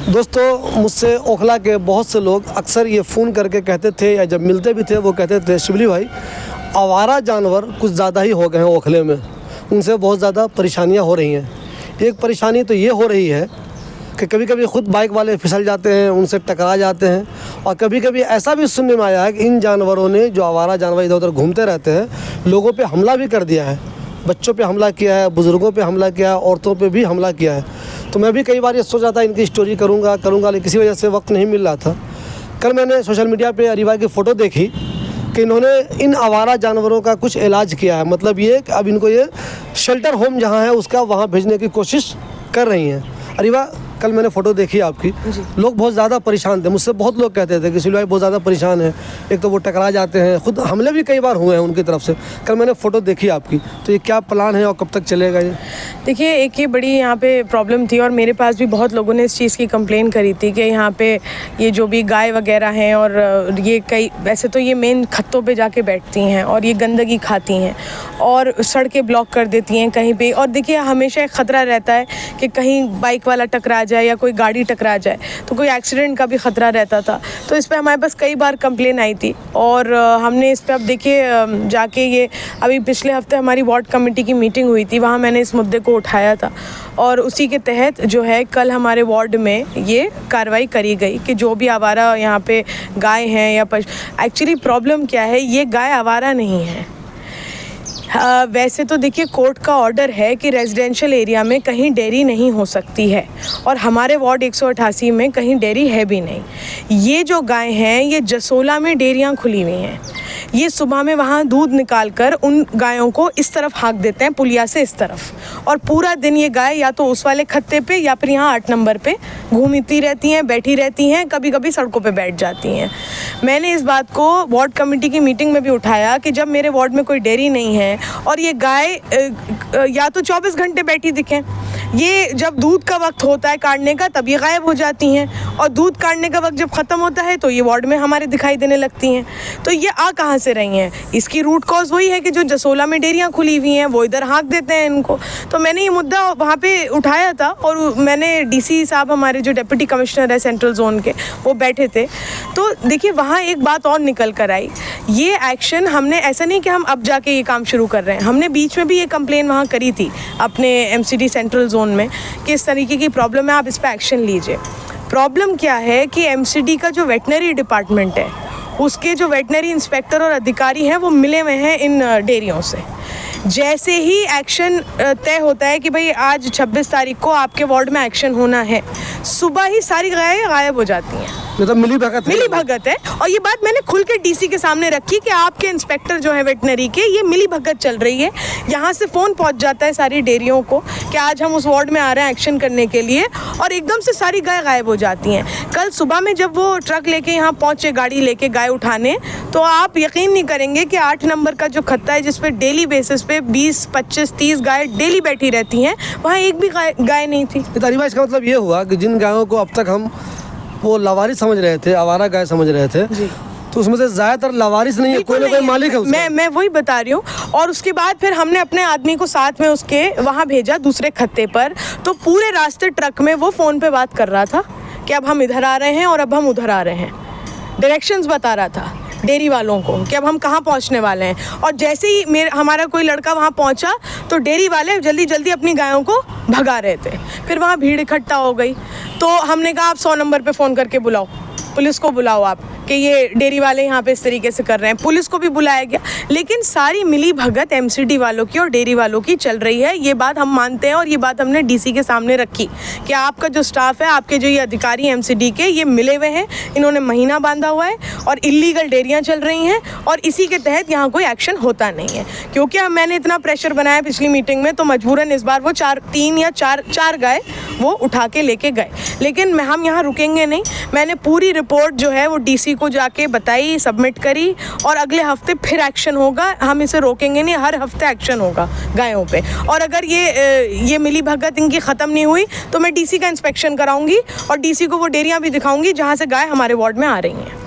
दोस्तों, मुझसे ओखला के बहुत से लोग अक्सर ये फ़ोन करके कहते थे, या जब मिलते भी थे वो कहते थे, शिबली भाई आवारा जानवर कुछ ज़्यादा ही हो गए हैं ओखले में, उनसे बहुत ज़्यादा परेशानियां हो रही हैं। एक परेशानी तो ये हो रही है कि कभी कभी ख़ुद बाइक वाले फिसल जाते हैं, उनसे टकरा जाते हैं, और कभी कभी ऐसा भी सुनने में आया है कि इन जानवरों ने, जो आवारा जानवर इधर उधर घूमते रहते हैं, लोगों पे हमला भी कर दिया है। बच्चों पे हमला किया है, बुज़ुर्गों पे हमला किया है, औरतों पे भी हमला किया है। तो मैं भी कई बार ये सोच रहा था इनकी स्टोरी करूँगा लेकिन किसी वजह से वक्त नहीं मिल रहा था। कल मैंने सोशल मीडिया पे अरीवा की फ़ोटो देखी कि इन्होंने इन आवारा जानवरों का कुछ इलाज किया है। मतलब ये कि अब इनको ये शेल्टर होम जहाँ है उसका वहाँ भेजने की कोशिश कर रही हैं। अरीवा, कल मैंने फ़ोटो देखी आपकी, लोग बहुत ज़्यादा परेशान थे। मुझसे बहुत लोग कहते थे कि शिबली भाई बहुत ज़्यादा परेशान है, एक तो वो टकरा जाते हैं, खुद हमले भी कई बार हुए हैं उनकी तरफ से। कल मैंने फ़ोटो देखी आपकी, तो ये क्या प्लान है और कब तक चलेगा ये? देखिए, एक ये बड़ी यहाँ पे प्रॉब्लम थी और मेरे पास भी बहुत लोगों ने इस चीज़ की कंप्लेन करी थी कि यहाँ पे ये जो भी गाय वगैरह हैं और ये कई, वैसे तो ये मेन खत्तों पे जाके बैठती हैं और ये गंदगी खाती हैं और सड़कें ब्लॉक कर देती हैं कहीं पे। और देखिए, हमेशा एक ख़तरा रहता है कि कहीं बाइक वाला टकरा जाए या कोई गाड़ी टकरा जाए तो कोई एक्सीडेंट का भी ख़तरा रहता था। तो इस पे हमारे पास कई बार कंप्लेन आई थी और हमने इस पे, अब देखिए, जाके ये अभी पिछले हफ्ते हमारी वार्ड कमेटी की मीटिंग हुई थी, वहाँ मैंने इस मुद्दे को उठाया था और उसी के तहत जो है कल हमारे वार्ड में ये कार्रवाई करी गई कि जो भी आवारा यहाँ पे गाय हैं या एक्चुअली प्रॉब्लम क्या है, ये गाय आवारा नहीं है। वैसे तो देखिए, कोर्ट का ऑर्डर है कि रेजिडेंशियल एरिया में कहीं डेयरी नहीं हो सकती है और हमारे वार्ड 188 में कहीं डेयरी है भी नहीं। ये जो गाय हैं, ये जसोला में डेयरियाँ खुली हुई हैं। ये सुबह में वहाँ दूध निकाल कर उन गायों को इस तरफ हाँक देते हैं, पुलिया से इस तरफ, और पूरा दिन ये गाय या तो उस वाले खत्ते पे या फिर यहाँ 8 नंबर पे घूमती रहती हैं, बैठी रहती हैं, कभी कभी सड़कों पे बैठ जाती हैं। मैंने इस बात को वार्ड कमेटी की मीटिंग में भी उठाया कि जब मेरे वार्ड में कोई डेयरी नहीं है और ये गाय या तो 24 घंटे बैठी दिखें, ये जब दूध का वक्त होता है काटने का तब ये गायब हो जाती हैं, और दूध काटने का वक्त जब ख़त्म होता है तो ये वार्ड में हमारे दिखाई देने लगती हैं। तो ये आ कहाँ से रही हैं? इसकी रूट कॉज वही है कि जो जसोला में डेयरियाँ खुली हुई हैं वो इधर हाँक देते हैं इनको। तो मैंने ये मुद्दा वहाँ पे उठाया था और मैंने डीसी साहब, हमारे जो डिप्टी कमिश्नर है सेंट्रल जोन के, वो बैठे थे। तो देखिए, वहाँ एक बात और निकल कर आई। ये एक्शन हमने, ऐसा नहीं कि हम अब जाके ये काम शुरू कर रहे हैं, हमने बीच में भी ये कंप्लेन वहाँ करी थी अपने MCD सेंट्रल जोन में कि इस तरीके की प्रॉब्लम है, आप इस पर एक्शन लीजिए। प्रॉब्लम क्या है कि MCD का जो वेटनरी डिपार्टमेंट है, उसके जो वेटनरी इंस्पेक्टर और अधिकारी हैं वो मिले हुए हैं इन डेयरियों से। जैसे ही एक्शन तय होता है कि भाई आज 26 तारीख को आपके वार्ड में एक्शन होना है, सुबह ही सारी गायें गायब हो जाती हैं। मतलब मिली भगत है। और ये बात मैंने खुल के डीसी के सामने रखी कि आपके इंस्पेक्टर जो है वेटनरी के, ये मिली भगत चल रही है। यहाँ से फ़ोन पहुँच जाता है सारी डेयरियों को कि आज हम उस वार्ड में आ रहे हैं एक्शन करने के लिए, और एकदम से सारी गाय गायब हो जाती हैं। कल सुबह में जब वो ट्रक लेके यहाँ पहुँचे, गाड़ी लेके गाय उठाने, तो आप यकीन नहीं करेंगे कि 8 नंबर का जो खत्ता है जिसपे डेली बेसिस पे 20, 25, 30 गाय डेली बैठी रहती हैं, वहाँ एक भी गाय नहीं थी। अरीवा, इसका मतलब ये हुआ कि जिन गायों को अब तक हम वो लावारिस समझ रहे थे, आवारा गाय समझ रहे थे, तो उसमें से ज़्यादातर लावारिस नहीं है, कोई ना कोई मालिक है उसका। मैं वही बता रही हूँ। और उसके बाद फिर हमने अपने आदमी को साथ में उसके वहाँ भेजा दूसरे खत्ते पर, तो पूरे रास्ते ट्रक में वो फ़ोन पे बात कर रहा था कि अब हम इधर आ रहे हैं और अब हम उधर आ रहे हैं, डायरेक्शंस बता रहा था डेयरी वालों को कि अब हम कहाँ पहुँचने वाले हैं। और जैसे ही हमारा कोई लड़का वहाँ पहुँचा तो डेयरी वाले जल्दी जल्दी अपनी गायों को भगा रहे थे। फिर वहाँ भीड़ इकट्ठा हो गई, तो हमने कहा आप 100 नंबर पे फ़ोन करके बुलाओ, पुलिस को बुलाओ आप कि ये डेयरी वाले यहाँ पे इस तरीके से कर रहे हैं। पुलिस को भी बुलाया गया, लेकिन सारी मिली भगत MCD वालों की और डेयरी वालों की चल रही है। ये बात हम मानते हैं और ये बात हमने डीसी के सामने रखी कि आपका जो स्टाफ है, आपके जो ये अधिकारी MCD के, ये मिले हुए हैं, इन्होंने महीना बांधा हुआ है और इलीगल डेयरियाँ चल रही हैं और इसी के तहत यहाँ कोई एक्शन होता नहीं है। क्योंकि मैंने इतना प्रेशर बनाया पिछली मीटिंग में, तो मजबूरन इस बार वो 3 या 4 गाय वो उठा के लेके गए। लेकिन हम यहाँ रुकेंगे नहीं। मैंने पूरी रिपोर्ट जो है वो डीसी को जाके बताई, सबमिट करी, और अगले हफ्ते फिर एक्शन होगा। हम इसे रोकेंगे नहीं, हर हफ्ते एक्शन होगा गायों पे। और अगर ये मिली भगत इनकी ख़त्म नहीं हुई तो मैं डीसी का इंस्पेक्शन कराऊंगी और डीसी को वो डेयरियाँ भी दिखाऊंगी जहाँ से गाय हमारे वार्ड में आ रही हैं।